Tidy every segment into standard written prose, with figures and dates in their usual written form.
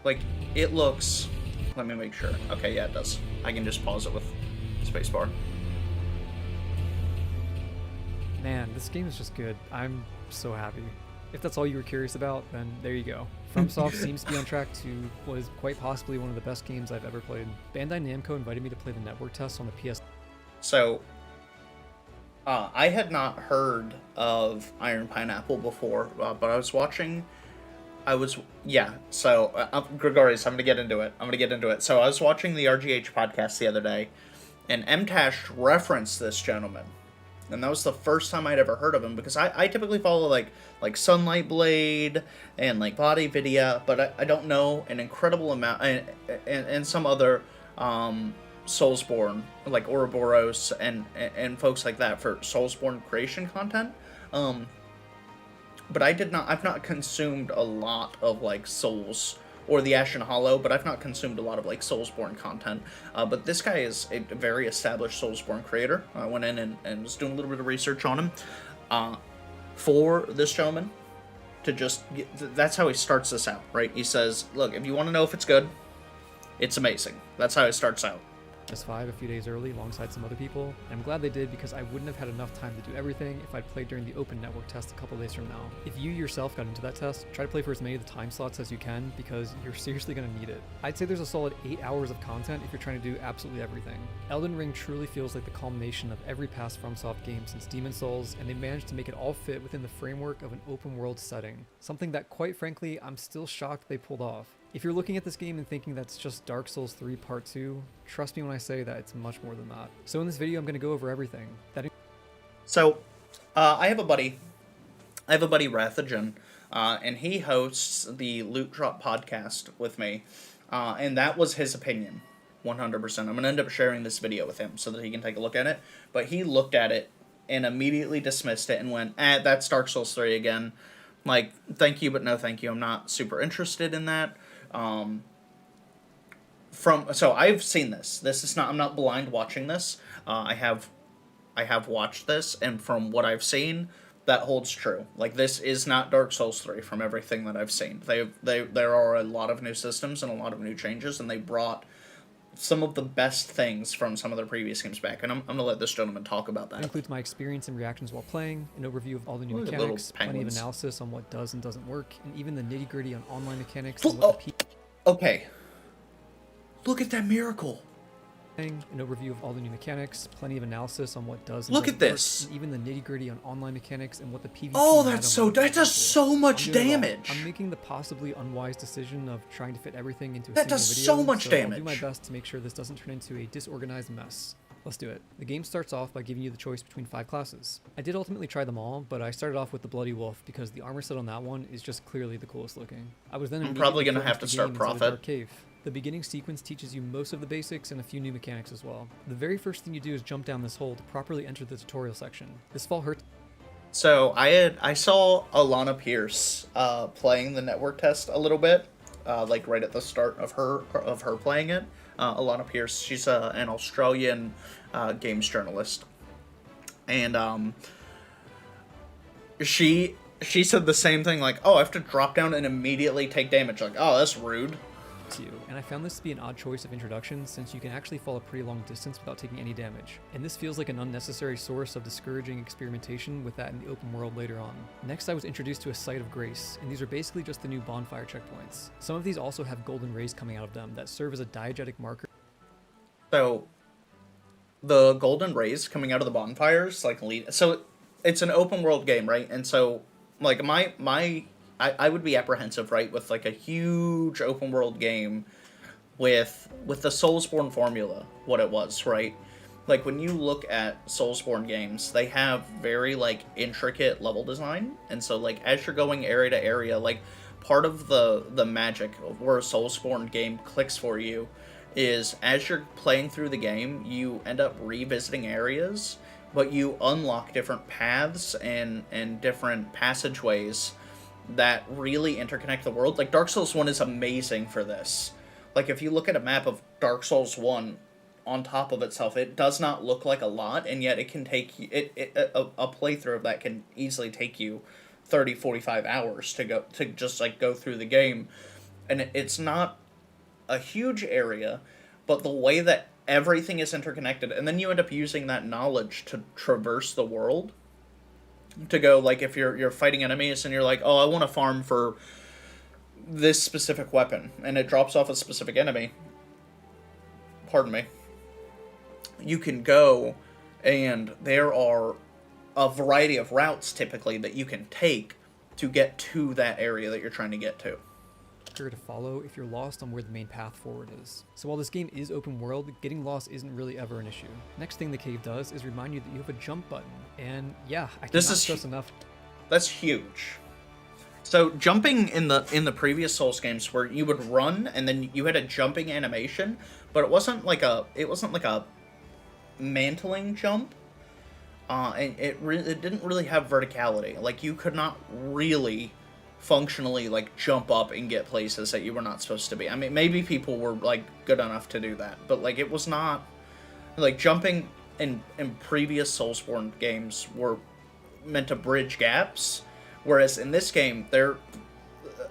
Like, it looks... Let me make sure. Okay, yeah, it does. I can just pause it with spacebar. Man, this game is just good. I'm so happy. If that's all you were curious about, then there you go. FromSoft seems to be on track to what is quite possibly one of the best games I've ever played. Bandai Namco invited me to play the network test on the PS. So, I had not heard of Iron Pineapple before, but yeah, so, Gregorius, I'm gonna get into it. So, I was watching the RGH podcast the other day, and MTash referenced this gentleman. And that was the first time I'd ever heard of him, because I typically follow, like Sunlight and, like, Body Vidya, but I don't know an incredible amount, and some other, Soulsborne, like Ouroboros and folks like that for Soulsborne creation content. But I've not consumed a lot of, like, Souls or the Ashen Hollow, but I've not consumed a lot of, like, Soulsborne content. But this guy is a very established Soulsborne creator. I went in and was doing a little bit of research on him. For this gentleman to that's how he starts this out, right? He says, look, if you want to know if it's good, it's amazing. That's how it starts out. PS5 a few days early alongside some other people, and I'm glad they did because I wouldn't have had enough time to do everything if I'd played during the open network test a couple days from now. If you yourself got into that test, try to play for as many of the time slots as you can because you're seriously going to need it. I'd say there's a solid 8 hours of content if you're trying to do absolutely everything. Elden Ring truly feels like the culmination of every past FromSoft game since Demon Souls, and they managed to make it all fit within the framework of an open world setting. Something that, quite frankly, I'm still shocked they pulled off. If you're looking at this game and thinking that's just Dark Souls 3 Part 2, trust me when I say that it's much more than that. So in this video, I'm going to go over everything. So, I have a buddy, Rathagen, and he hosts the Loot Drop podcast with me, and that was his opinion, 100%. I'm going to end up sharing this video with him so that he can take a look at it, but he looked at it and immediately dismissed it and went, that's Dark Souls 3 again. Like, thank you, but no thank you. I'm not super interested in that. So I've seen this. I'm not blind watching this. I have watched this, and from what I've seen, that holds true. Like, this is not Dark Souls 3 from everything that I've seen. There are a lot of new systems and a lot of new changes, and they brought some of the best things from some of their previous games back, and I'm going to let this gentleman talk about that. That includes my experience and reactions while playing, an overview of all the new mechanics, plenty of analysis on what does and doesn't work, and even the nitty-gritty on online mechanics. Okay. Look at that miracle. An overview of all the new mechanics, plenty of analysis on what does and Look at this. Work, and even the nitty-gritty on online mechanics and what the PvP that does so much damage. I'm making the possibly unwise decision of trying to fit everything into a single video. That does so much damage. I'll do my best to make sure this doesn't turn into a disorganized mess. Let's do it. The game starts off by giving you the choice between 5 classes. I did ultimately try them all, but I started off with the Bloody Wolf because the armor set on that one is just clearly the coolest looking. I was then I'm probably going to have to start Prophet. Cave. The beginning sequence teaches you most of the basics and a few new mechanics as well. The very first thing you do is jump down this hole to properly enter the tutorial section. This fall hurts. So I saw Alana Pierce playing the network test a little bit, like right at the start of her playing it. Alana Pierce, she's an Australian games journalist, and she said the same thing, like, oh, I have to drop down and immediately take damage. Like, oh, that's rude. And I found this to be an odd choice of introduction since you can actually fall a pretty long distance without taking any damage, and this feels like an unnecessary source of discouraging experimentation with that in the open world later on. Next, I was introduced to a Site of Grace, and these are basically just the new bonfire checkpoints. Some of these also have golden rays coming out of them that serve as a diegetic marker. So the golden rays coming out of the bonfires, like, so it's an open world game, right? And so, like, I would be apprehensive, right, with, like, a huge open world game with the Soulsborne formula, what it was, right? Like, when you look at Soulsborne games, they have very, like, intricate level design, and so, like, as you're going area to area, like, part of the magic of where a Soulsborne game clicks for you is as you're playing through the game, you end up revisiting areas, but you unlock different paths and different passageways that really interconnect the world. Like, Dark Souls 1 is amazing for this. Like, if you look at a map of Dark Souls 1 on top of itself, it does not look like a lot, and yet it can take you, a playthrough of that can easily take you 30-45 hours to just, like, go through the game. and it's not a huge area, but the way that everything is interconnected, and then you end up using that knowledge to traverse the world. To go, like, if you're fighting enemies and you're like, oh, I want to farm for this specific weapon, and it drops off a specific enemy. Pardon me. You can go, and there are a variety of routes typically that you can take to get to that area that you're trying to get to. To follow if you're lost on where the main path forward is. So while this game is open world, getting lost isn't really ever an issue. Next thing the cave does is remind you that you have a jump button. And yeah, I cannot stress enough. That's huge. So jumping in the previous Souls games where you would run and then you had a jumping animation, but it wasn't like a mantling jump. And it didn't really have verticality. Like, you could not really functionally, like, jump up and get places that you were not supposed to be. I mean, maybe people were, like, good enough to do that, but, like, it was not, like, jumping in previous Soulsborne games were meant to bridge gaps, whereas in this game, there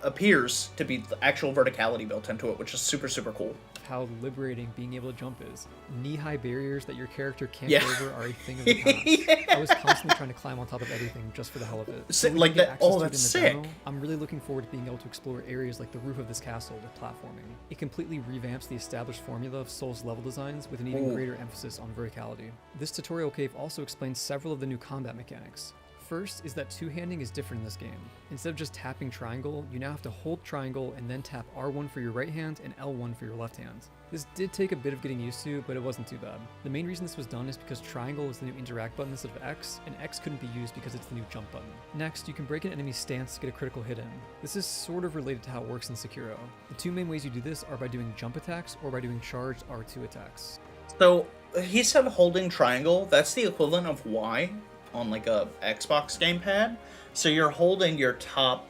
appears to be the actual verticality built into it, which is super, super cool. How liberating being able to jump is. Knee-high barriers that your character can't get over are a thing of the past. Yeah. I was constantly trying to climb on top of everything just for the hell of it. Like that. Oh, that's sick. Demo, I'm really looking forward to being able to explore areas like the roof of this castle with platforming. It completely revamps the established formula of Souls level designs with an even greater emphasis on verticality. This tutorial cave also explains several of the new combat mechanics. First is that two-handing is different in this game. Instead of just tapping triangle, you now have to hold triangle and then tap R1 for your right hand and L1 for your left hand. This did take a bit of getting used to, but it wasn't too bad. The main reason this was done is because triangle is the new interact button instead of X, and X couldn't be used because it's the new jump button. Next, you can break an enemy's stance to get a critical hit in. This is sort of related to how it works in Sekiro. The two main ways you do this are by doing jump attacks or by doing charged R2 attacks. So, he said holding triangle, that's the equivalent of Y on, like, a Xbox gamepad. So you're holding your top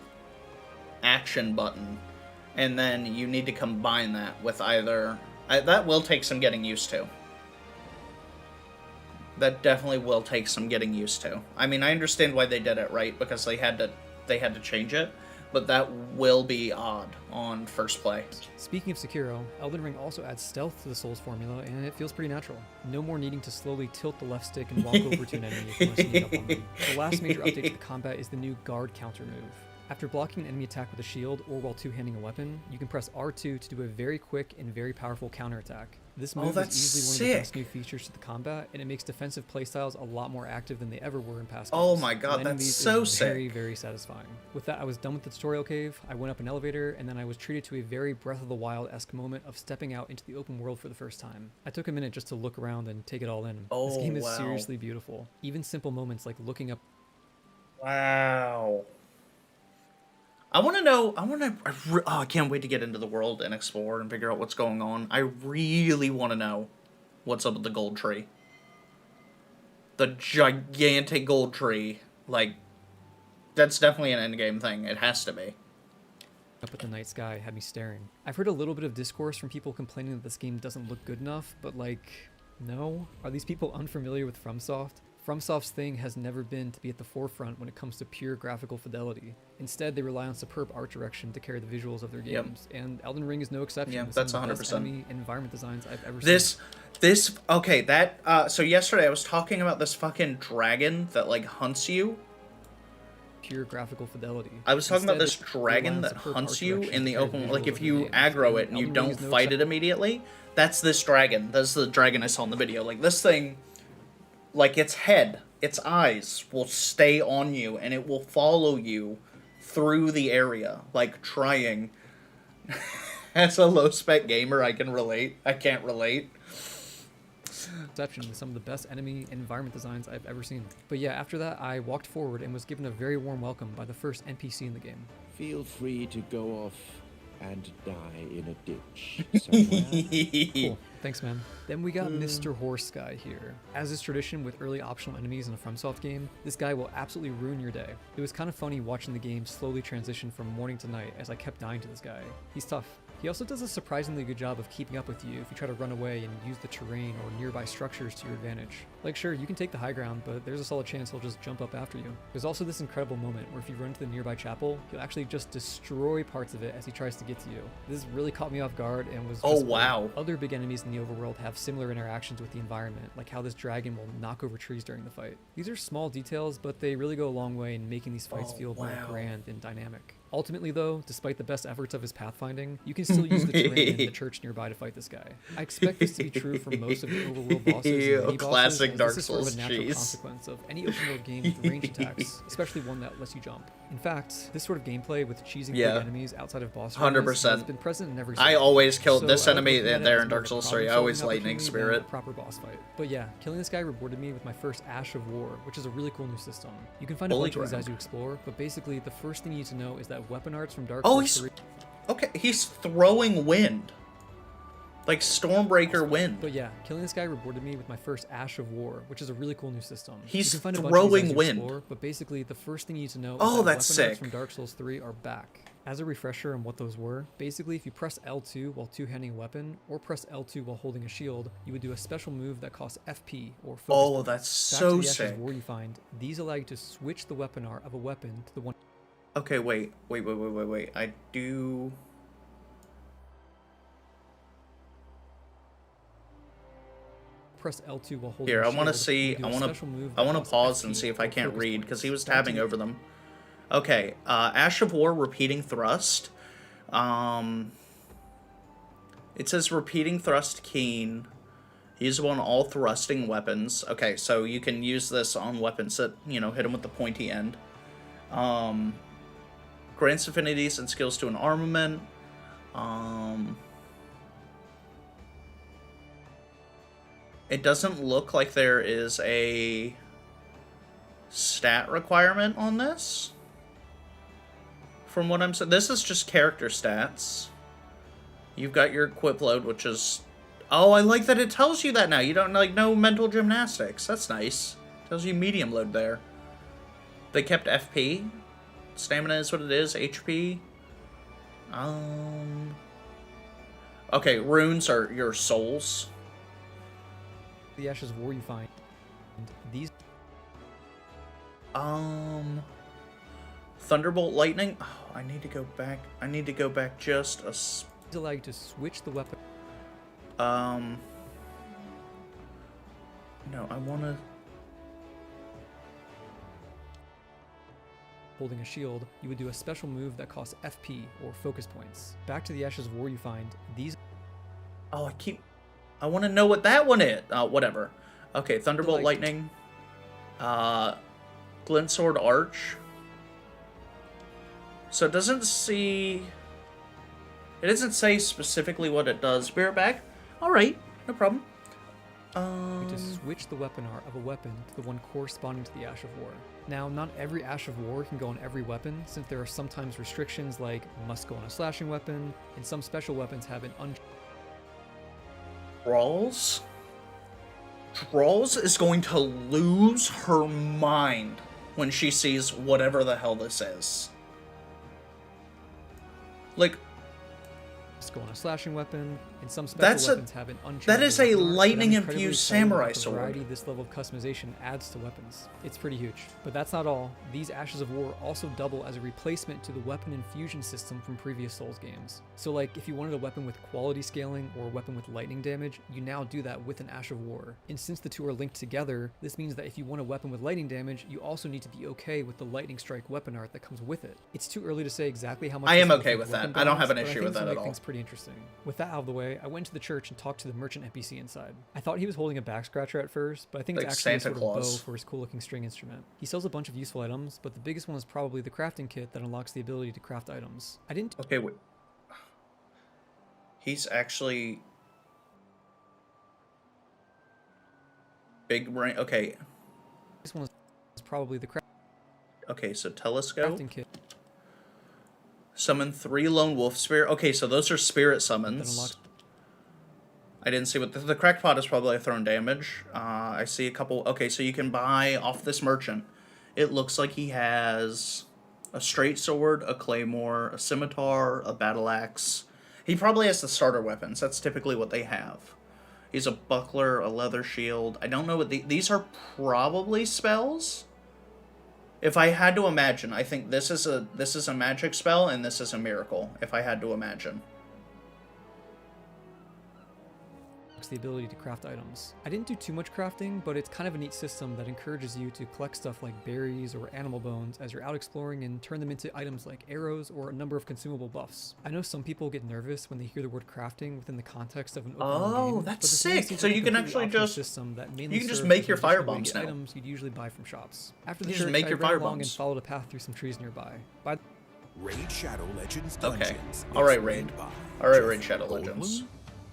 action button, and then you need to combine that with either... that will take some getting used to. That definitely will take some getting used to. I mean, I understand why they did it, right? Because they had to change it, but that will be odd on first play. Speaking of Sekiro, Elden Ring also adds stealth to the Souls formula, and it feels pretty natural. No more needing to slowly tilt the left stick and walk over to an enemy if you want to sneak up on them. The last major update to the combat is the new guard counter move. After blocking an enemy attack with a shield or while two-handing a weapon, you can press R2 to do a very quick and very powerful counterattack. This move is easily one of the best new features to the combat, and it makes defensive playstyles a lot more active than they ever were in past games. Oh my god, that's so sick. Very, very satisfying. With that, I was done with the tutorial cave, I went up an elevator, and then I was treated to a very Breath of the Wild-esque moment of stepping out into the open world for the first time. I took a minute just to look around and take it all in. Oh, this game is seriously beautiful. Even simple moments like looking up... Wow. I can't wait to get into the world and explore and figure out what's going on. I really want to know what's up with the gold tree. The gigantic gold tree. Like, that's definitely an endgame thing. It has to be. Up at the night sky had me staring. I've heard a little bit of discourse from people complaining that this game doesn't look good enough, but like, no? Are these people unfamiliar with FromSoft? FromSoft's thing has never been to be at the forefront when it comes to pure graphical fidelity. Instead, they rely on superb art direction to carry the visuals of their games, and Elden Ring is no exception. Yeah, that's 100%. Enemy environment designs I've ever seen. So yesterday I was talking about this fucking dragon that, like, hunts you. Pure graphical fidelity. I was talking about this dragon that hunts you in the open, like, if you aggro it and you don't fight it immediately, that's this dragon. That's the dragon I saw in the video. Like, this thing... Like, its head, its eyes will stay on you, and it will follow you through the area, like, trying. As a low-spec gamer, I can relate. I can't relate. Exception with some of the best enemy environment designs I've ever seen. But yeah, after that, I walked forward and was given a very warm welcome by the first NPC in the game. Feel free to go off and die in a ditch somewhere. Cool. Thanks, man. Then we got Mr. Horse Guy here. As is tradition with early optional enemies in a FromSoft game, this guy will absolutely ruin your day. It was kind of funny watching the game slowly transition from morning to night as I kept dying to this guy. He's tough. He also does a surprisingly good job of keeping up with you if you try to run away and use the terrain or nearby structures to your advantage. Like sure, you can take the high ground, but there's a solid chance he'll just jump up after you. There's also this incredible moment where if you run to the nearby chapel, he'll actually just destroy parts of it as he tries to get to you. This really caught me off guard and was just wow. Other big enemies in the overworld have similar interactions with the environment, like how this dragon will knock over trees during the fight. These are small details, but they really go a long way in making these fights feel more grand and dynamic. Ultimately though, despite the best efforts of his pathfinding, you can still use the terrain in the church nearby to fight this guy. I expect this to be true for most of the overworld bosses and mini-bosses, classic Dark this is sort of Souls a natural cheese. consequence of any open world game with range attacks, especially one that lets you jump. In fact, this sort of gameplay with cheesing big enemies outside of boss arenas 100%. has been present in every I Souls always game. killed So this I would enemy look at it there as in more Dark of a Souls 3. I problem-solving always lightning opportunity than a spirit. proper boss fight. But yeah, killing this guy rewarded me with my first Ash of War, which is a really cool new system. You can find a Holy bunch of these crap. as you explore, but basically the first thing you need to know is that weapon arts from Dark Oh, Souls 3 Okay, he's throwing wind. Like Stormbreaker wind. But yeah, killing this guy rewarded me with my first Ash of War, which is a really cool new system. He's you can find a bunch of these throwing as you wind. explore, but basically the first thing you need to know Oh, is that that's weapon arts sick. from Dark Souls 3 are back. As a refresher on what those were, basically if you press L2 while two-handing a weapon, or press L2 while holding a shield, you would do a special move that costs FP, or focus Oh, points. that's Back so to the Ashes sick. of War you find, these allow you to switch the weapon art of a weapon to the one Okay, wait. I do... press L2 while holding Here, a I want to shield, see... you do I a want special move to that costs pause and FP, see if I or can't focus read, points. because he was Back to tabbing the over them. Okay, Ash of War, repeating thrust. It says repeating thrust keen. Usable on all thrusting weapons. Okay, so you can use this on weapons that, you know, hit them with the pointy end. Grants affinities and skills to an armament. It doesn't look like there is a stat requirement on this. From what I'm saying, this is just character stats. You've got your equip load, which is... Oh, I like that it tells you that now. You don't, like, no mental gymnastics. That's nice. Tells you medium load there. They kept FP. Stamina is what it is. HP. Okay, runes are your souls. The Ashes of War you find, these Thunderbolt lightning. Oh, I need to go back. I need to go back just a... allow you to switch the weapon. No, I want to... Holding a shield, you would do a special move that costs FP, or focus points. Back to the Ashes of War you find, these... Oh, I want to know what that one is. Whatever. Okay, Thunderbolt Like- lightning. Glint sword arch. So it doesn't see... It doesn't say specifically what it does. Spirit bag? Alright, no problem. to switch the weapon art of a weapon to the one corresponding to the Ash of War. Now, not every Ash of War can go on every weapon, since there are sometimes restrictions like must go on a slashing weapon, and some special weapons have an Thralls? Thralls is going to lose her mind when she sees whatever the hell this is. Like, must go on a slashing weapon, and some special That's a- weapons have an unchanged that is a weapon art, but I'm lightning-infused incredibly excited samurai about the sword. variety this level of customization adds to weapons. It's pretty huge. But that's not all. These Ashes of War also double as a replacement to the weapon infusion system from previous Souls games. So like, if you wanted a weapon with quality scaling or a weapon with lightning damage, you now do that with an Ash of War. And since the two are linked together, this means that if you want a weapon with lightning damage, you also need to be okay with the lightning strike weapon art that comes with it. It's too early to say exactly how much I this am will okay affect with weapon that. I don't have an balance, but issue think with this will that at make all. things pretty interesting. With that out of the way, I went to the church and talked to the merchant NPC inside. I thought he was holding a back scratcher at first, but I think Like it's actually Santa a sort Claus. of bow for his cool looking string instrument. He sells a bunch of useful items, but the biggest one is probably the crafting kit that unlocks the ability to craft items. I didn't okay, wait. He's actually... Big brain. Okay. this one is probably the Okay, so telescope. crafting kit Summon 3 lone wolf spirit. Okay, so those are spirit that summons. unlocks I didn't see what the cracked pot is probably thrown damage. I see a couple. Okay, so you can buy off this merchant. It looks like he has a straight sword, a claymore, a scimitar, a battle axe, He probably has the starter weapons. That's typically what they have. He's a buckler, a leather shield. I don't know what these are. Probably spells. If I had to imagine, I think this is a magic spell and this is a miracle. If I had to imagine. The ability to craft items. I didn't do too much crafting, but it's kind of a neat system that encourages you to collect stuff like berries or animal bones as you're out exploring and turn them into items like arrows or a number of consumable buffs. I know some people get nervous when they hear the word crafting within the context of an open world game. That's sick! So you can actually just system that mainly you can just make your fire bombs now. Items you'd usually buy from shops. After the you church, just make your fire along bombs and followed a path through some trees nearby. Raid Shadow Legends Okay. Dungeons. Alright, Raid. Alright, Raid Shadow Legends.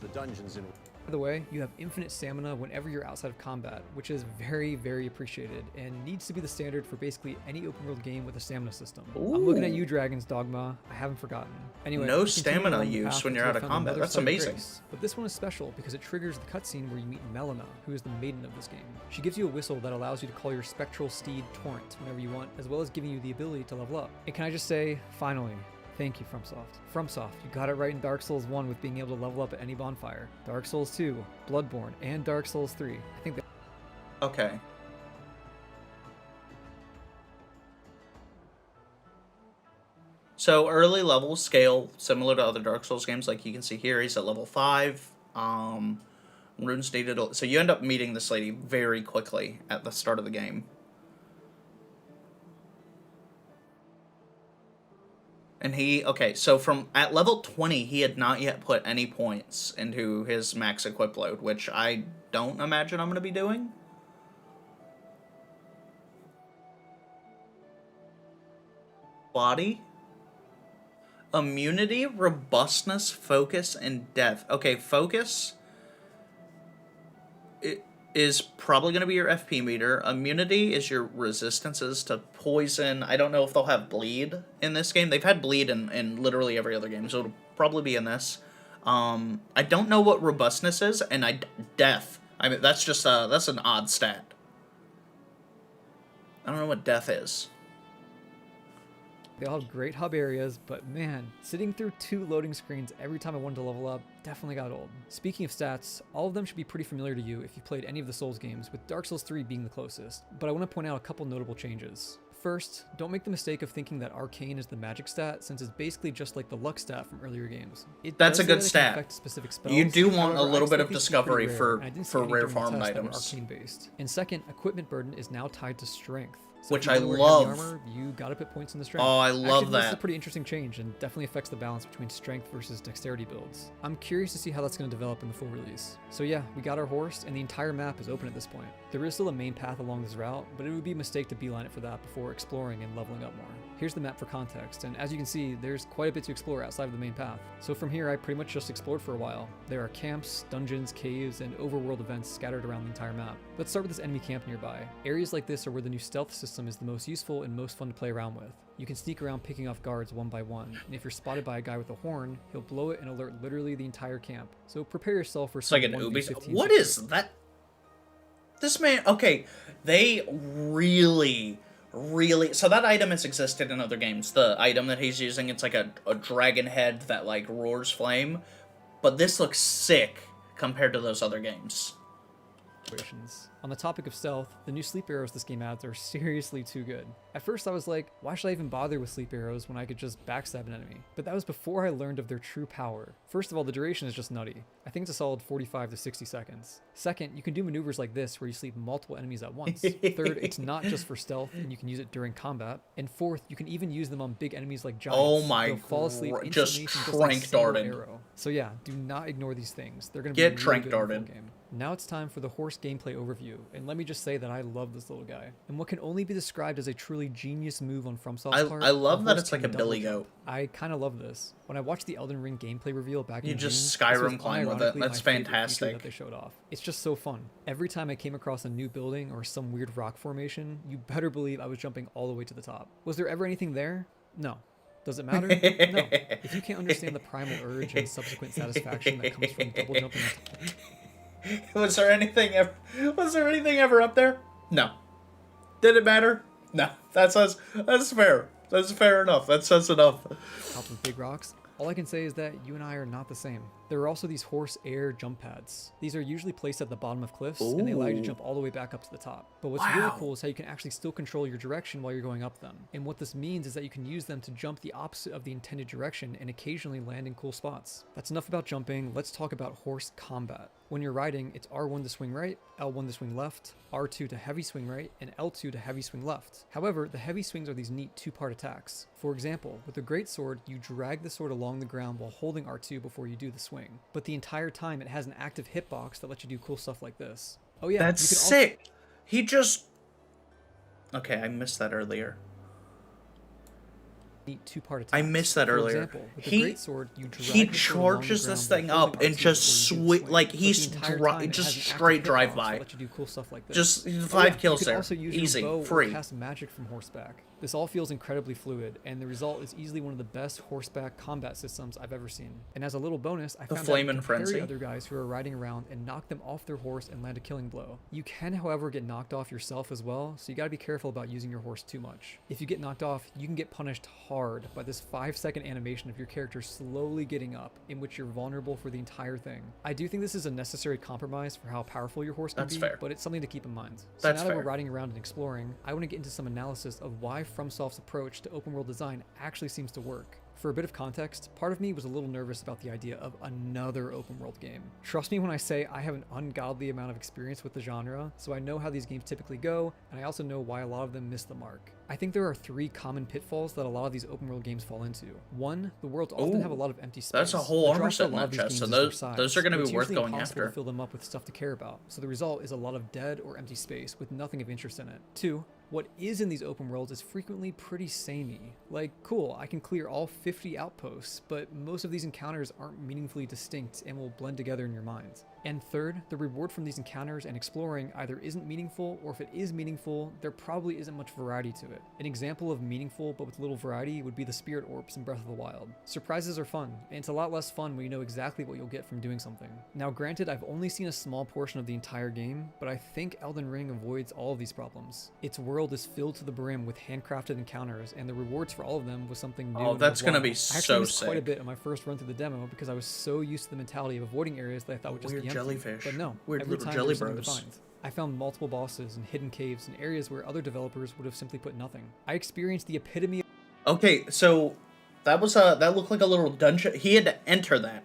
The dungeons in By the way, you have infinite stamina whenever you're outside of combat, which is very, very appreciated, and needs to be the standard for basically any open world game with a stamina system. Ooh. I'm looking at you, Dragon's Dogma. I haven't forgotten. Anyway, No continue stamina along the use path when you're until out I of found combat. another That's site of amazing. grace. But this one is special because it triggers the cutscene where you meet Melina, who is the maiden of this game. She gives you a whistle that allows you to call your spectral steed Torrent whenever you want, as well as giving you the ability to level up. And can I just say, finally, thank you, FromSoft. FromSoft, you got it right in Dark Souls 1 with being able to level up at any bonfire. Dark Souls 2, Bloodborne, and Dark Souls 3. I think that... Okay. So early level scale, similar to other Dark Souls games, like you can see here, he's at level 5. Runes needed, so you end up meeting this lady very quickly at the start of the game. And okay, so at level 20, he had not yet put any points into his max equip load, which I don't imagine I'm going to be doing. Body. Immunity, robustness, focus, and depth. Okay, focus is probably going to be your FP meter. Immunity is your resistances to poison. I don't know if they'll have bleed in this game. They've had bleed in literally every other game, so it'll probably be in this. I don't know what robustness is, and death. I mean, that's just that's an odd stat. I don't know what death is. They all have great hub areas, but man, sitting through 2 loading screens every time I wanted to level up definitely got old. Speaking of stats, all of them should be pretty familiar to you if you played any of the Souls games, with Dark Souls 3 being the closest, but I want to point out a couple notable changes. First, don't make the mistake of thinking that Arcane is the magic stat, since it's basically just like the luck stat from earlier games. That's a say good that it can stat. affect specific spells. You do want a However, little I bit of expect these to be discovery pretty for rare, and I didn't see any rare during the farmed test that were items. Arcane based. And second, equipment burden is now tied to strength. So Which if you I wanna wear heavy love. Armor, you gotta put points in the strength. Oh, I Actually, love this is a that. pretty interesting change and definitely affects the balance between strength versus dexterity builds. I'm curious to see how that's going to develop in the full release. So yeah, we got our horse, and the entire map is open at this point. There is still a main path along this route, but it would be a mistake to beeline it for that before exploring and leveling up more. Here's the map for context, and as you can see, there's quite a bit to explore outside of the main path. So from here, I pretty much just explored for a while. There are camps, dungeons, caves, and overworld events scattered around the entire map. Let's start with this enemy camp nearby. Areas like this are where the new stealth system is the most useful and most fun to play around with. You can sneak around picking off guards one by one, and if you're spotted by a guy with a horn, he'll blow it and alert literally the entire camp. So prepare yourself for It's some like an 1v15 Ubi. What support. is that? This man. Okay, they really. So that item has existed in other games. The item that he's using, it's like a dragon head that like roars flame, but this looks sick compared to those other games. Situations. On the topic of stealth, the new sleep arrows this game adds are seriously too good. At first I was like, why should I even bother with sleep arrows when I could just backstab an enemy? But that was before I learned of their true power. First of all, the duration is just nutty. I think it's a solid 45 to 60 seconds. Second, you can do maneuvers like this where you sleep multiple enemies at once. Third, it's not just for stealth and you can use it during combat. And fourth, you can even use them on big enemies like giants. Oh my They'll fall asleep just instantly from just like a trank single darted. arrow. So yeah, do not ignore these things. They're gonna Get be really trank good in the full darted. game. Now it's time for the horse gameplay overview, and let me just say that I love this little guy. And what can only be described as a truly genius move on FromSoft's part, I love the that horse it's like can a billy double goat. jump. I kind of love this. When I watched the Elden Ring gameplay reveal back You in just June, this was Skyrim climb with it. unironically That's my favorite feature fantastic. that they showed off. It's just so fun. Every time I came across a new building or some weird rock formation, you better believe I was jumping all the way to the top. Was there ever anything there? No. Does it matter? No. If you can't understand the primal urge and subsequent satisfaction that comes from double jumping Was there anything ever up there? No. Did it matter? No. That's fair. That's fair enough. That says enough. tops of big rocks, All I can say is that you and I are not the same. There are also these horse air jump pads. These are usually placed at the bottom of cliffs, and they allow you to Ooh. jump all the way back up to the top. But what's really Wow. cool is how you can actually still control your direction while you're going up them. And what this means is that you can use them to jump the opposite of the intended direction and occasionally land in cool spots. That's enough about jumping, let's talk about horse combat. When you're riding, it's R1 to swing right, L1 to swing left, R2 to heavy swing right, and L2 to heavy swing left. However, the heavy swings are these neat two-part attacks. For example, with the great sword, you drag the sword along the ground while holding R2 before you do the swing. But the entire time it has an active hitbox that lets you do cool stuff like this. Oh yeah, That's you can sick. He just... Okay, I missed that earlier. neat two-part attacks. I missed that For earlier. example, with the He great sword, you drag he the sword along the charges this ground thing while up holding and R2 just before you do the swing. like But he's the entire dri- time it just has an active straight hitbox drive that by. lets you do cool stuff like this. Just Oh, 5 yeah, kills you can there. also use Easy, your bow free. or cast magic from horseback. This all feels incredibly fluid, and the result is easily one of the best horseback combat systems I've ever seen. And as a little bonus, I The found Flame out you and can parry Frenzy. other guys who are riding around and knock them off their horse and land a killing blow. You can, however, get knocked off yourself as well, so you gotta be careful about using your horse too much. If you get knocked off, you can get punished hard by this 5-second animation of your character slowly getting up, in which you're vulnerable for the entire thing. I do think this is a necessary compromise for how powerful your horse can That's be, fair. but it's something to keep in mind. So That's now that fair. we're riding around and exploring, I want to get into some analysis of why FromSoft's approach to open world design actually seems to work. For a bit of context, part of me was a little nervous about the idea of another open world game. Trust me when I say I have an ungodly amount of experience with the genre, so I know how these games typically go, and I also know why a lot of them miss the mark. I think there are 3 common pitfalls that a lot of these open world games fall into. 1, the worlds often Ooh, have a lot of empty space. that's a whole The armor draw for set a in lot that of these chest, games so is their those size, are going to but be it's worth usually going impossible after. to fill them up with stuff to care about, so the result is a lot of dead or empty space with nothing of interest in it. 2, what is in these open worlds is frequently pretty samey. Like, cool, I can clear all 50 outposts, but most of these encounters aren't meaningfully distinct and will blend together in your mind. And third, the reward from these encounters and exploring either isn't meaningful, or if it is meaningful, there probably isn't much variety to it. An example of meaningful but with little variety would be the spirit orbs in Breath of the Wild. Surprises are fun, and it's a lot less fun when you know exactly what you'll get from doing something. Now granted, I've only seen a small portion of the entire game, but I think Elden Ring avoids all of these problems. Its world is filled to the brim with handcrafted encounters, and the rewards for all of them was something new. Oh, and that's gonna worthwhile. be I actually so missed quite a sick. bit on my first run through the demo because I was so used to the mentality of avoiding areas that I thought would just Weird be empty. jellyfish. But no, Weird every little time jelly there's something to bros. find. I found multiple bosses and hidden caves in areas where other developers would have simply put nothing. I experienced the epitome of Okay, so that was that looked like a little dungeon. He had to enter that.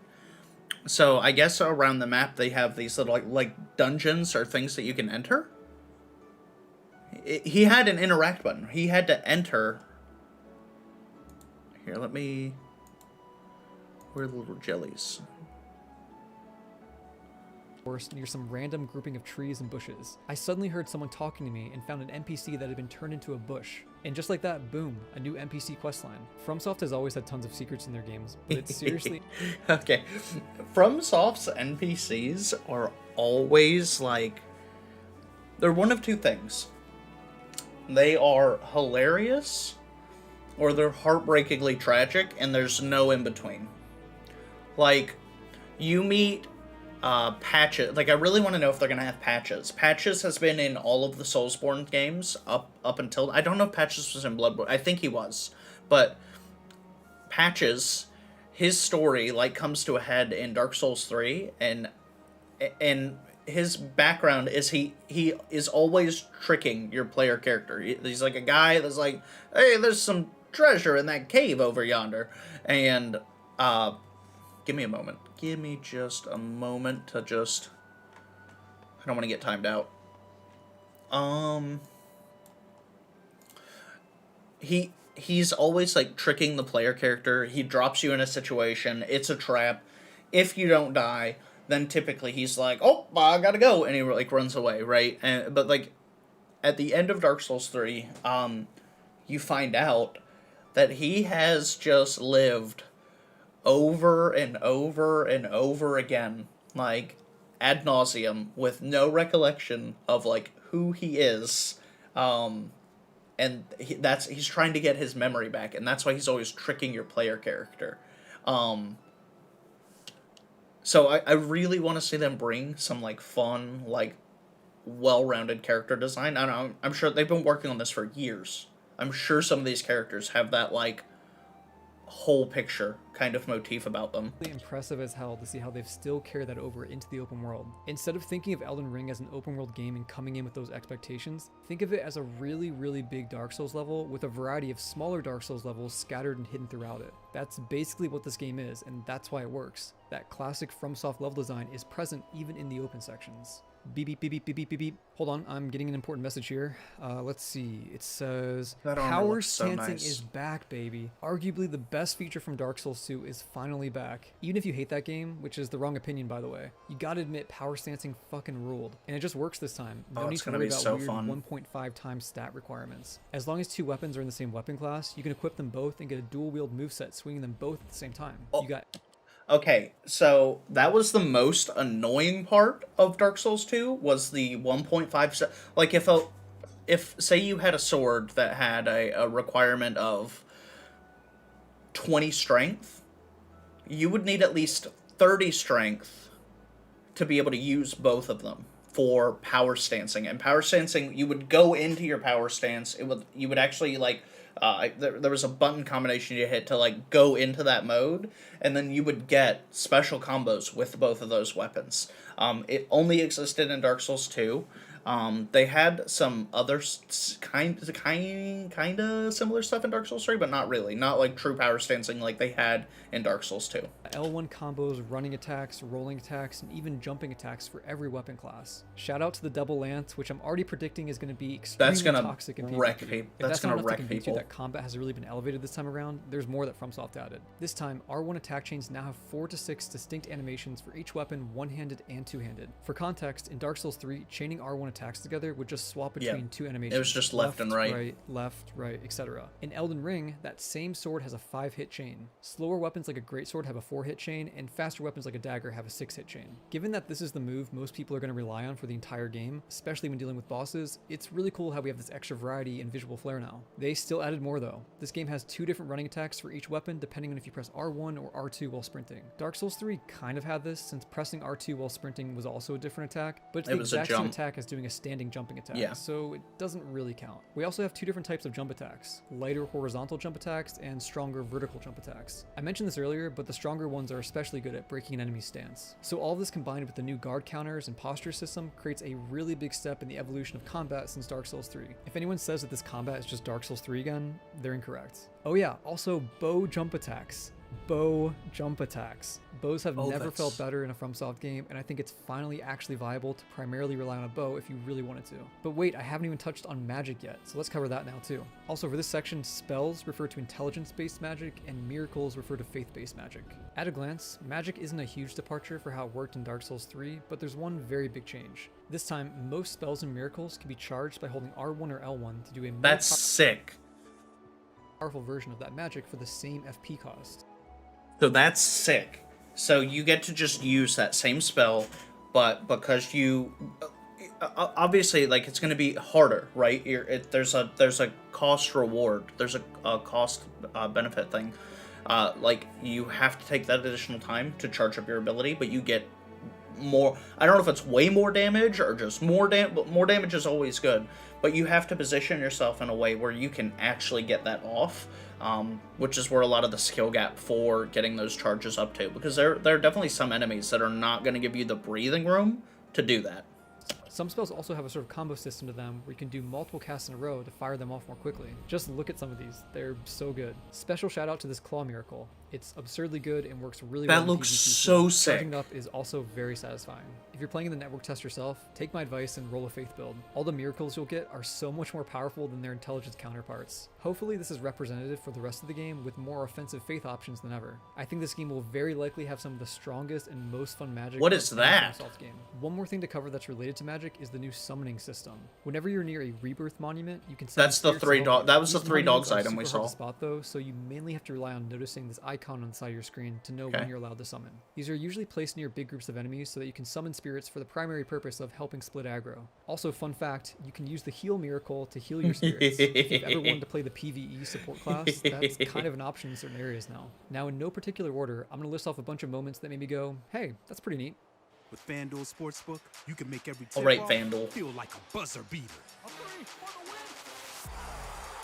So I guess around the map they have these little like dungeons or things that you can enter. He had an interact button. He had to enter. Here, let me. Where are the little jellies? forest near some random grouping of trees and bushes. I suddenly heard someone talking to me and found an NPC that had been turned into a bush. And just like that, boom, a new NPC questline. FromSoft has always had tons of secrets in their games, but it's seriously... Okay. FromSoft's NPCs are always like... They're one of two things. They are hilarious, or they're heartbreakingly tragic, and there's no in between. Like, you meet Patches. Like, I really want to know if they're gonna have Patches. Patches has been in all of the Soulsborne games up until... I don't know if Patches was in Bloodborne. I think he was. But Patches, his story, like, comes to a head in Dark Souls 3, and his background is he is always tricking your player character. He's like a guy that's like, hey, there's some treasure in that cave over yonder. And, give me a moment. Give me just a moment to just... I don't want to get timed out. He's always, like, tricking the player character. He drops you in a situation. It's a trap. If you don't die, then typically he's like, oh, I gotta go. And he, like, runs away, right? But, like, at the end of Dark Souls 3, you find out that he has just lived over and over and over again, like, ad nauseum, with no recollection of, like, who he is, and he's trying to get his memory back, and that's why he's always tricking your player character. So I really want to see them bring some, like, fun, like, well-rounded character design. I don't know, I'm sure they've been working on this for years. I'm sure some of these characters have that, like, whole picture kind of motif about them. Impressive as hell to see how they've still carried that over into the open world. Instead of thinking of Elden Ring as an open world game and coming in with those expectations, think of it as a really, really big Dark Souls level with a variety of smaller Dark Souls levels scattered and hidden throughout it. That's basically what this game is, and that's why it works. That classic FromSoft level design is present even in the open sections. Beep, beep, beep, beep, beep, beep, beep, beep. Hold on, I'm getting an important message here. Let's see. It says, power stancing is back, baby. Arguably the best feature from Dark Souls 2 is finally back. Even if you hate that game, which is the wrong opinion, by the way, you gotta admit power stancing fucking ruled. And it just works this time. No need to worry about weird 1.5 times stat requirements. As long as two weapons are in the same weapon class, you can equip them both and get a dual wield moveset swinging them both at the same time. You got... Okay, so that was the most annoying part of Dark Souls 2, was the 1.5... Like, if say you had a sword that had a requirement of 20 strength, you would need at least 30 strength to be able to use both of them for power stancing. And power stancing, you would go into your power stance, you would actually, like... there was a button combination you hit to like go into that mode, and then you would get special combos with both of those weapons. It only existed in Dark Souls 2. They had some other kind of similar stuff in Dark Souls 3, but not really. Not like true power stancing like they had in Dark Souls 2. L1 combos, running attacks, rolling attacks, and even jumping attacks for every weapon class. Shout out to the double lance, which I'm already predicting is going to be extremely toxic in PvP. That's going to wreck people. That combat has really been elevated this time around, there's more that FromSoft added. This time, R1 attack chains now have 4 to 6 distinct animations for each weapon, one-handed and two-handed. For context, in Dark Souls 3, chaining R1 attacks together would just swap between two animations. It was just left and right. Left, right, etc. In Elden Ring, that same sword has a 5-hit chain. Slower weapons like a greatsword have a 4-hit chain, and faster weapons like a dagger have a 6-hit chain. Given that this is the move most people are going to rely on for the entire game, especially when dealing with bosses, it's really cool how we have this extra variety and visual flair now. They still added more though. This game has 2 different running attacks for each weapon depending on if you press R1 or R2 while sprinting. Dark Souls 3 kind of had this, since pressing R2 while sprinting was also a different attack, but it's the exact same attack as doing a standing jumping attack, so it doesn't really count. We also have 2 different types of jump attacks, lighter horizontal jump attacks and stronger vertical jump attacks. I mentioned this earlier, but the stronger ones are especially good at breaking an enemy's stance. So all of this combined with the new guard counters and posture system creates a really big step in the evolution of combat since Dark Souls 3. If anyone says that this combat is just Dark Souls 3 again, they're incorrect. Oh yeah, also bow jump attacks. Bow jump attacks. Bows have never felt better in a FromSoft game, and I think it's finally actually viable to primarily rely on a bow if you really wanted to. But wait, I haven't even touched on magic yet, so let's cover that now too. Also for this section, spells refer to intelligence-based magic, and miracles refer to faith-based magic. At a glance, magic isn't a huge departure for how it worked in Dark Souls 3, but there's one very big change. This time, most spells and miracles can be charged by holding R1 or L1 to do a more powerful version of that magic for the same FP cost. So that's sick. So you get to just use that same spell, but because you obviously, like, it's going to be harder, right? There's a cost reward. There's a cost benefit thing. Like, you have to take that additional time to charge up your ability, but you get more. I don't know if it's way more damage or just more damage. But more damage is always good. But you have to position yourself in a way where you can actually get that off. Which is where a lot of the skill gap for getting those charges up to, because there are definitely some enemies that are not going to give you the breathing room to do that. Some spells also have a sort of combo system to them where you can do multiple casts in a row to fire them off more quickly. Just look at some of these, they're so good. Special shout out to this Claw Miracle. It's absurdly good and works really well. That looks so sick. Charging up is also very satisfying. If you're playing in the network test yourself, take my advice and roll a faith build. All the miracles you'll get are so much more powerful than their intelligence counterparts. Hopefully this is representative for the rest of the game with more offensive faith options than ever. I think this game will very likely have some of the strongest and most fun magic. What is that? Game. One more thing to cover that's related to magic is the new summoning system. Whenever you're near a rebirth monument, you can summon. That's the 3 dog. That was the 3 dogs item we saw. Spot though, so you mainly have to rely on noticing this icon on the side of your screen to know when you're allowed to summon. These are usually placed near big groups of enemies so that you can summon spirits for the primary purpose of helping split aggro. Also, fun fact, you can use the heal miracle to heal your spirits. If you've ever wanted to play the PvE support class, that's kind of an option in certain areas now. Now, in no particular order, I'm going to list off a bunch of moments that made me go, hey, that's pretty neat. With FanDuel Sportsbook, you can make every tip feel like a buzzer beater.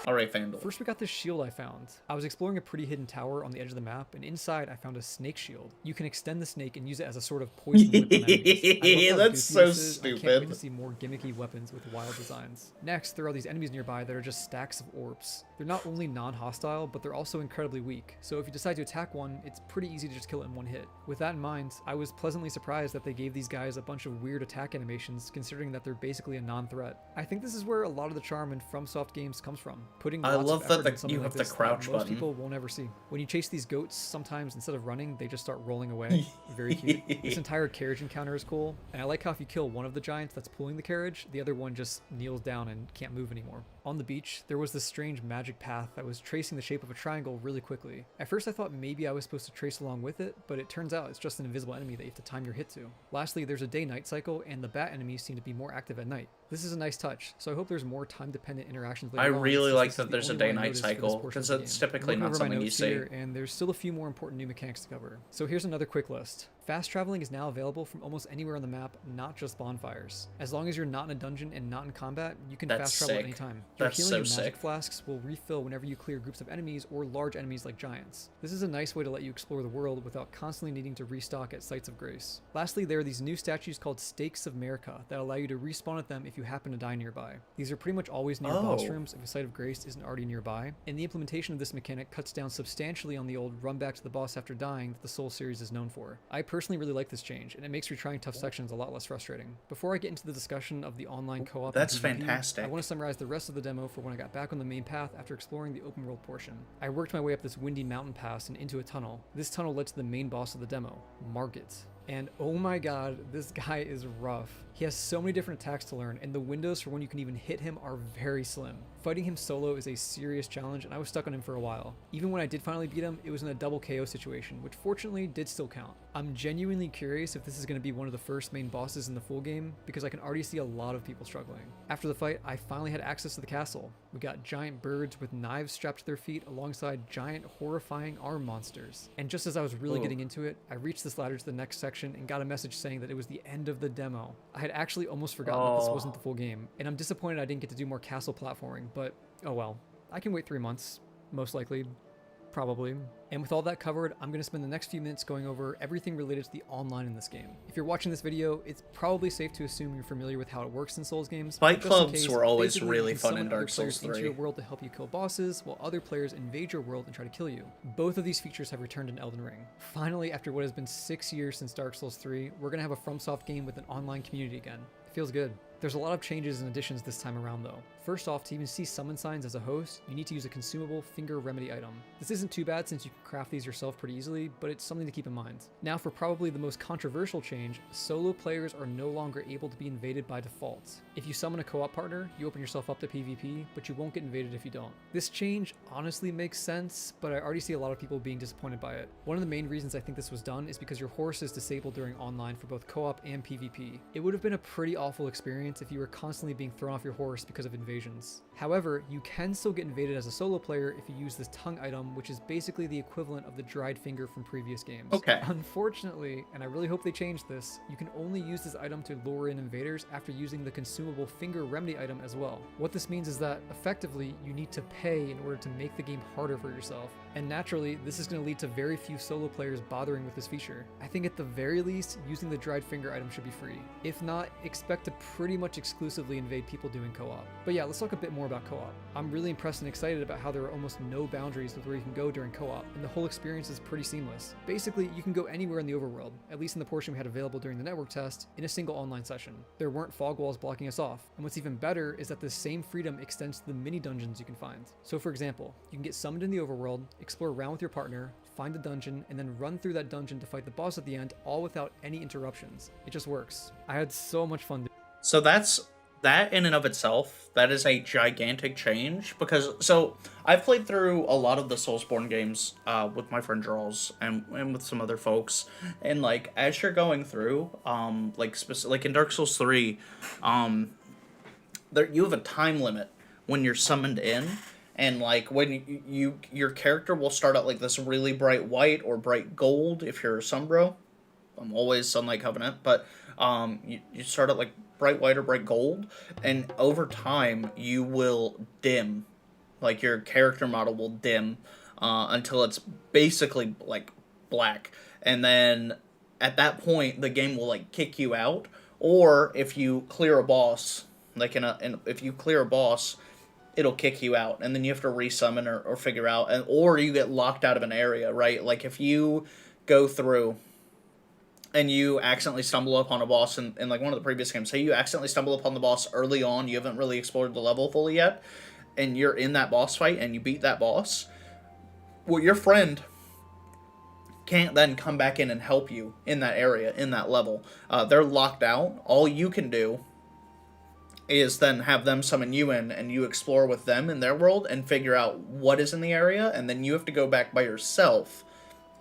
All right, Fandle. First, we got this shield I found. I was exploring a pretty hidden tower on the edge of the map, and inside I found a snake shield. You can extend the snake and use it as a sort of poison whip on enemies. I love how That's goofy so this is. I can't stupid. wait to see more gimmicky weapons with wild designs. Next, there are these enemies nearby that are just stacks of orbs. They're not only non-hostile, but they're also incredibly weak. So if you decide to attack one, it's pretty easy to just kill it in one hit. With that in mind, I was pleasantly surprised that they gave these guys a bunch of weird attack animations, considering that they're basically a non-threat. I think this is where a lot of the charm in FromSoft games comes from. Putting I lots love of that effort into something you like have the this that crouch most button. people won't ever see. When you chase these goats, sometimes instead of running, they just start rolling away. Very cute. This entire carriage encounter is cool, and I like how if you kill one of the giants that's pulling the carriage, the other one just kneels down and can't move anymore. On the beach, there was this strange magic path that was tracing the shape of a triangle really quickly. At first I thought maybe I was supposed to trace along with it, but it turns out it's just an invisible enemy that you have to time your hit to. Lastly, there's a day-night cycle, and the bat enemies seem to be more active at night. This is a nice touch, so I hope there's more time-dependent interactions later I on, really since like this is that the there's a only one I day-night noticed for this cycle, portion of because the it's game. typically I'm not looking over my something you notes see. here, and there's still a few more important new mechanics to cover. So here's another quick list. Fast traveling is now available from almost anywhere on the map, not just bonfires. As long as you're not in a dungeon and not in combat, you can That's fast travel at sick. any time. Your That's healing so and magic sick. flasks will refill whenever you clear groups of enemies or large enemies like giants. This is a nice way to let you explore the world without constantly needing to restock at sites of grace. Lastly, there are these new statues called Stakes of America that allow you to respawn at them if you happen to die nearby. These are pretty much always near boss Oh. rooms if a site of grace isn't already nearby, and the implementation of this mechanic cuts down substantially on the old run back to the boss after dying that the Soul series is known for. I personally really like this change, and it makes retrying tough sections a lot less frustrating. Before I get into the discussion of the online co-op, That's and PvP, fantastic. I want to summarize the rest of the demo for when I got back on the main path after exploring the open world portion. I worked my way up this windy mountain pass and into a tunnel. This tunnel led to the main boss of the demo, Margit. And oh my god, this guy is rough. He has so many different attacks to learn, and the windows for when you can even hit him are very slim. Fighting him solo is a serious challenge, and I was stuck on him for a while. Even when I did finally beat him, it was in a double KO situation, which fortunately did still count. I'm genuinely curious if this is going to be one of the first main bosses in the full game, because I can already see a lot of people struggling. After the fight, I finally had access to the castle. We got giant birds with knives strapped to their feet alongside giant horrifying arm monsters. And just as I was really getting into it, I reached this ladder to the next section and got a message saying that it was the end of the demo. I had actually almost forgotten that this wasn't the full game, and I'm disappointed I didn't get to do more castle platforming, but oh well. I can wait 3 months, most likely. Probably. And with all that covered, I'm going to spend the next few minutes going over everything related to the online in this game. If you're watching this video, it's probably safe to assume you're familiar with how it works in Souls games. Fight but just in clubs case, were always basically, really you can fun in summon other Dark Souls players into 3. your world to help you kill bosses, while other players invade your world and try to kill you. Both of these features have returned in Elden Ring. Finally, after what has been 6 years since Dark Souls 3, we're going to have a FromSoft game with an online community again. It feels good. There's a lot of changes and additions this time around though. First off, to even see summon signs as a host, you need to use a consumable finger remedy item. This isn't too bad since you can craft these yourself pretty easily, but it's something to keep in mind. Now for probably the most controversial change, solo players are no longer able to be invaded by default. If you summon a co-op partner, you open yourself up to PvP, but you won't get invaded if you don't. This change honestly makes sense, but I already see a lot of people being disappointed by it. One of the main reasons I think this was done is because your horse is disabled during online for both co-op and PvP. It would have been a pretty awful experience if you were constantly being thrown off your horse because of invasions. However, you can still get invaded as a solo player if you use this tongue item, which is basically the equivalent of the dried finger from previous games. Okay. Unfortunately, and I really hope they change this, you can only use this item to lure in invaders after using the consumable finger remedy item as well. What this means is that effectively you need to pay in order to make the game harder for yourself. And naturally, this is going to lead to very few solo players bothering with this feature. I think at the very least, using the dried finger item should be free. If not, expect to pretty much exclusively invade people doing co-op. But yeah, let's talk a bit more about co-op. I'm really impressed and excited about how there are almost no boundaries with where you can go during co-op, and the whole experience is pretty seamless. Basically, you can go anywhere in the overworld, at least in the portion we had available during the network test, in a single online session. There weren't fog walls blocking us off, and what's even better is that this same freedom extends to the mini dungeons you can find. So for example, you can get summoned in the overworld, explore around with your partner, find a dungeon, and then run through that dungeon to fight the boss at the end, all without any interruptions. It just works. I had so much fun. So that in and of itself, that is a gigantic change, because so I've played through a lot of the Soulsborne games with my friend Charles and with some other folks, and like as you're going through like in Dark Souls 3, there you have a time limit when you're summoned in, and like when your character will start out like this really bright white or bright gold if you're a Sumbro. I'm always Sunlight Covenant, but you start out like bright white or bright gold, and over time you will dim. Like, your character model will dim until it's basically, like, black. And then at that point, the game will, like, kick you out. Or if you clear a boss, like, if you clear a boss, it'll kick you out. And then you have to resummon or figure out. Or you get locked out of an area, right? Like, if you go through and you accidentally stumble upon a boss in like one of the previous games, say you accidentally stumble upon the boss early on, you haven't really explored the level fully yet, and you're in that boss fight and you beat that boss, well, your friend can't then come back in and help you in that area, in that level. They're locked out. All you can do is then have them summon you in, and you explore with them in their world and figure out what is in the area, and then you have to go back by yourself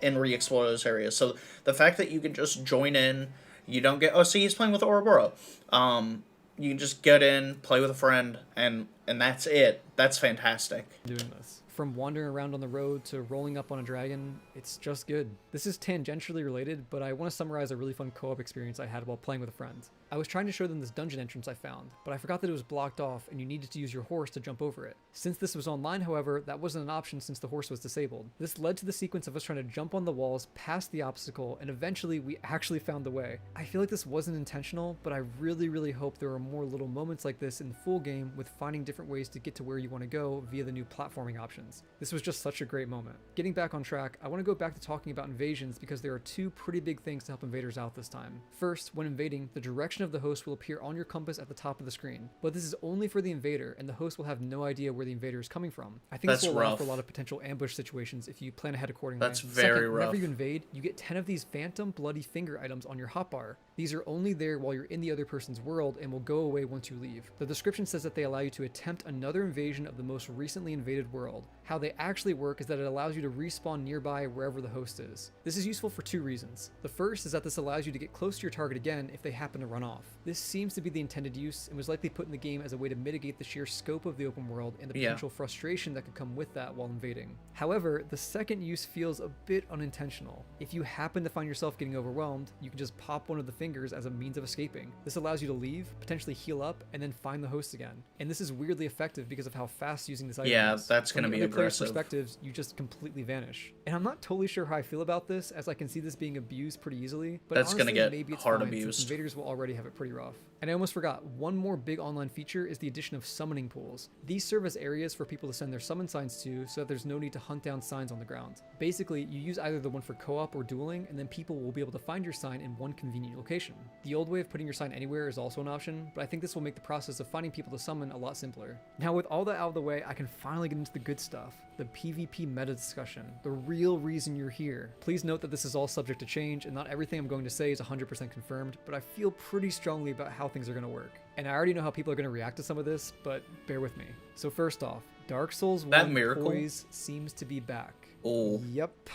and re-explore those areas. So the fact that you can just join in, you don't get, oh, see, he's playing with Ouroboros. You can just get in, play with a friend, and that's it. That's fantastic. Doing this. From wandering around on the road to rolling up on a dragon, it's just good. This is tangentially related, but I want to summarize a really fun co-op experience I had while playing with a friend. I was trying to show them this dungeon entrance I found, but I forgot that it was blocked off and you needed to use your horse to jump over it. Since this was online, however, that wasn't an option since the horse was disabled. This led to the sequence of us trying to jump on the walls, past the obstacle, and eventually we actually found the way. I feel like this wasn't intentional, but I really hope there are more little moments like this in the full game, with finding different ways to get to where you want to go via the new platforming options. This was just such a great moment. Getting back on track, I want to go back to talking about invasions because there are two pretty big things to help invaders out this time. First, when invading, the direction of the host will appear on your compass at the top of the screen, but this is only for the invader, and the host will have no idea where the invader is coming from. I think this will allow for a lot of potential ambush situations if you plan ahead accordingly. That's very rough. Whenever you invade, you get 10 of these phantom bloody finger items on your hotbar. These are only there while you're in the other person's world and will go away once you leave. The description says that they allow you to attempt another invasion of the most recently invaded world. How they actually work is that it allows you to respawn nearby wherever the host is. This is useful for two reasons. The first is that this allows you to get close to your target again if they happen to run off. This seems to be the intended use and was likely put in the game as a way to mitigate the sheer scope of the open world and the potential frustration that could come with that while invading. However, the second use feels a bit unintentional. If you happen to find yourself getting overwhelmed, you can just pop one of the fingers as a means of escaping. This allows you to leave, potentially heal up, and then find the host again. And this is weirdly effective because of how fast using this item is. Yeah, that's going to be aggressive. Perspectives, you just completely vanish. And I'm not totally sure how I feel about this, as I can see this being abused pretty easily, but that's going to get maybe it's hard fine, abused. Since invaders will already have it pretty rough. And I almost forgot, one more big online feature is the addition of summoning pools. These serve as areas for people to send their summon signs to, so that there's no need to hunt down signs on the ground. Basically, you use either the one for co-op or dueling, and then people will be able to find your sign in one convenient location. The old way of putting your sign anywhere is also an option, but I think this will make the process of finding people to summon a lot simpler. Now, with all that out of the way, I can finally get into the good stuff. The PvP meta discussion, the real reason you're here. Please note that this is all subject to change, and not everything I'm going to say is 100% confirmed, but I feel pretty strongly about how things are going to work. And I already know how people are going to react to some of this, but bear with me. So first off, Dark Souls 1 poise seems to be back. Oh. Yep.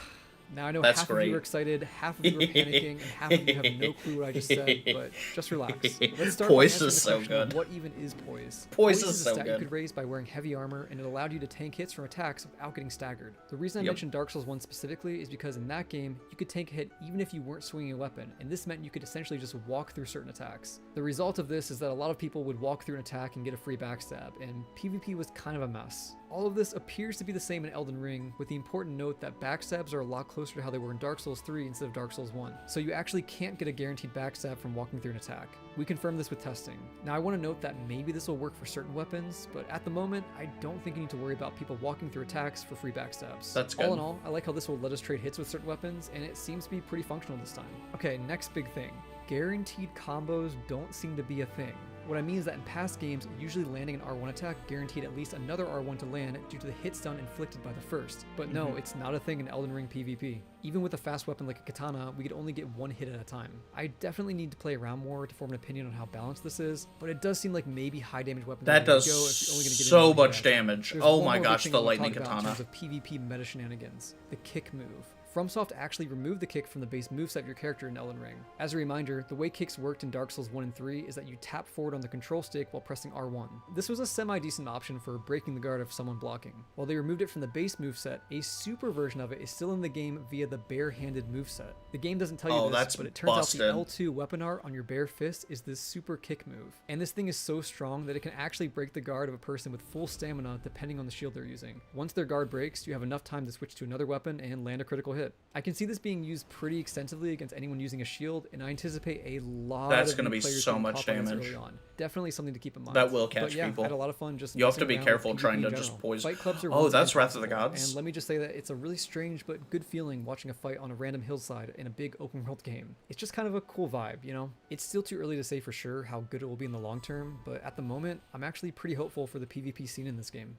Now I know That's half great. of you are excited, half of you are panicking, and half of you have no clue what I just said, but just relax. Let's start Poise by answering is the so question of good. what even is poise. Poise is is a so stat you good. could raise by wearing heavy armor, and it allowed you to tank hits from attacks without getting staggered. The reason I mentioned Dark Souls 1 specifically is because in that game, you could tank a hit even if you weren't swinging a weapon, and this meant you could essentially just walk through certain attacks. The result of this is that a lot of people would walk through an attack and get a free backstab, and PvP was kind of a mess. All of this appears to be the same in Elden Ring, with the important note that backstabs are a lot closer to how they were in Dark Souls 3 instead of Dark Souls 1, so you actually can't get a guaranteed backstab from walking through an attack. We confirmed this with testing. Now I want to note that maybe this will work for certain weapons, but at the moment, I don't think you need to worry about people walking through attacks for free backstabs. That's good. All in all, I like how this will let us trade hits with certain weapons, and it seems to be pretty functional this time. Okay, next big thing. Guaranteed combos don't seem to be a thing. What I mean is that in past games, usually landing an R1 attack guaranteed at least another R1 to land due to the hit stun inflicted by the first. But no, it's not a thing in Elden Ring PvP. Even with a fast weapon like a katana, we could only get one hit at a time. I definitely need to play around more to form an opinion on how balanced this is, but it does seem like maybe high damage weapons That does so much damage. There's oh one my more gosh, big thing the I wanna lightning talk about katana. in terms of PvP meta shenanigans. The kick move. FromSoft actually removed the kick from the base moveset of your character in Elden Ring. As a reminder, the way kicks worked in Dark Souls 1 and 3 is that you tap forward on the control stick while pressing R1. This was a semi-decent option for breaking the guard of someone blocking. While they removed it from the base moveset, a super version of it is still in the game via the bare-handed moveset. The game doesn't tell you this, but it turns busted. out the L2 weapon art on your bare fist is this super kick move. And this thing is so strong that it can actually break the guard of a person with full stamina depending on the shield they're using. Once their guard breaks, you have enough time to switch to another weapon and land a critical hit. I can see this being used pretty extensively against anyone using a shield, and I anticipate a lot That's of going to new be players so getting much caught on this damage. early on. Definitely something to keep in mind. That will catch but yeah, people. I had a lot of fun just You have to messing be around careful with trying PvP to in just general. poison. Fight clubs are Oh, once that's again Wrath of the possible, Gods. And let me just say that it's a really strange but good feeling watching a fight on a random hillside in a big open world game. It's just kind of a cool vibe, you know? It's still too early to say for sure how good it will be in the long term, but at the moment, I'm actually pretty hopeful for the PvP scene in this game.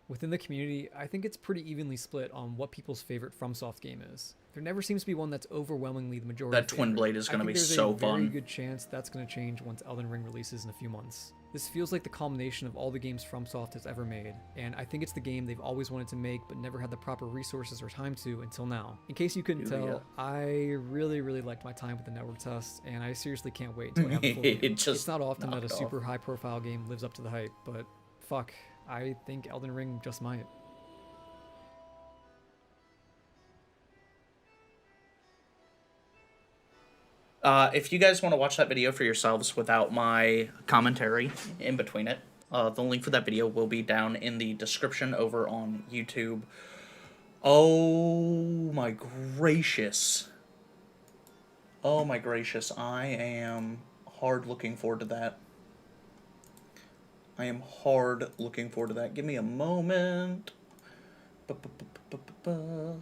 Within the community, I think it's pretty evenly split on what people's favorite FromSoft game is. There never seems to be one that's overwhelmingly the majority. That Twin favorite. Blade is going to be so There's a very fun. good chance that's going to change once Elden Ring releases in a few months. This feels like the culmination of all the games FromSoft has ever made, and I think it's the game they've always wanted to make but never had the proper resources or time to until now. In case you couldn't tell, I really liked my time with the network test, and I seriously can't wait until I have the full game. It's not often that a super high-profile game lives up to the hype, but fuck, I think Elden Ring just might. If you guys want to watch that video for yourselves without my commentary in between it, the link for that video will be down in the description over on YouTube. Oh my gracious. Oh my gracious. I am hard looking forward to that. I am hard looking forward to that. Give me a moment. Ba-ba-ba-ba-ba-ba.